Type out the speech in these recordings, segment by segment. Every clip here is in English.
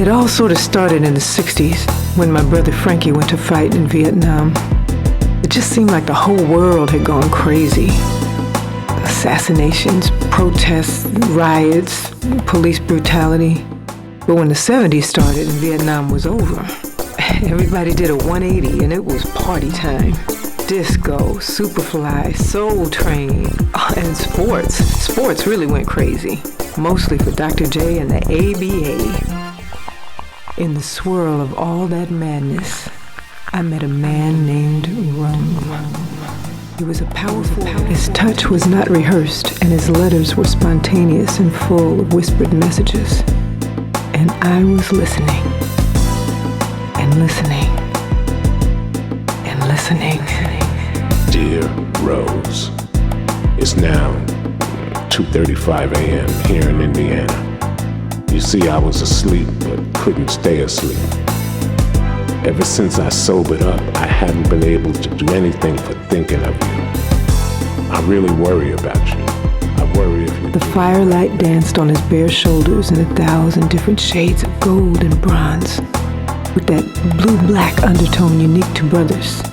It all sort of started in the 60s when my brother Frankie went to fight in Vietnam. It just seemed like the whole world had gone crazy. Assassinations, protests, riots, police brutality. But when the 70s started and Vietnam was over, everybody did a 180 and it was party time. Disco, Superfly, Soul Train, and sports. Sports really went crazy, mostly for Dr. J and the ABA. In the swirl of all that madness, I met a man named Rum. He was a powerful. His touch was not rehearsed, and his letters were spontaneous and full of whispered messages. And I was listening, and listening, and listening. Dear Rose, it's now 2:35 a.m. here in Indiana. You see, I was asleep, but couldn't stay asleep. Ever since I sobered up, I haven't been able to do anything for thinking of you. I really worry about you. I worry if you... The firelight danced on his bare shoulders in 1,000 different shades of gold and bronze, with that blue-black undertone unique to brothers.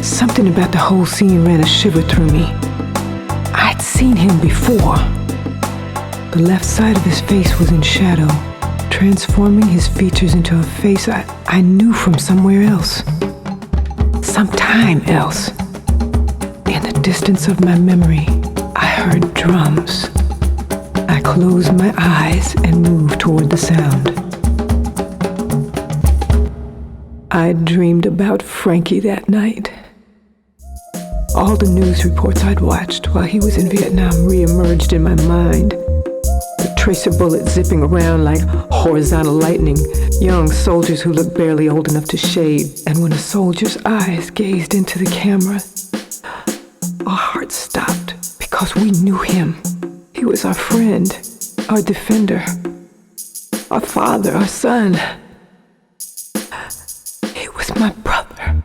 Something about the whole scene ran a shiver through me. I'd seen him before. The left side of his face was in shadow, transforming his features into a face I knew from somewhere else. Sometime else. In the distance of my memory, I heard drums. I closed my eyes and moved toward the sound. I dreamed about Frankie that night. All the news reports I'd watched while he was in Vietnam re-emerged in my mind. The tracer bullets zipping around like horizontal lightning, young soldiers who looked barely old enough to shave. And when a soldier's eyes gazed into the camera, our hearts stopped because we knew him. He was our friend, our defender, our father, our son. He was my brother.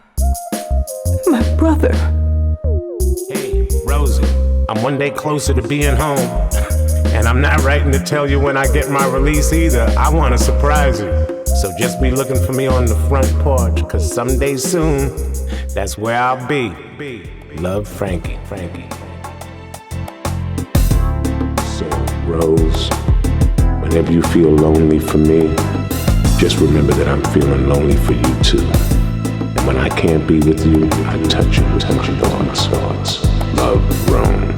My brother. Hey, Rosie, I'm one day closer to being home. And I'm not writing to tell you when I get my release either. I want to surprise you. So just be looking for me on the front porch, cause someday soon, that's where I'll be. Love, Frankie. So, Rose, whenever you feel lonely for me, just remember that I'm feeling lonely for you too. And when I can't be with you, I touch you with my thoughts. Love, Rome.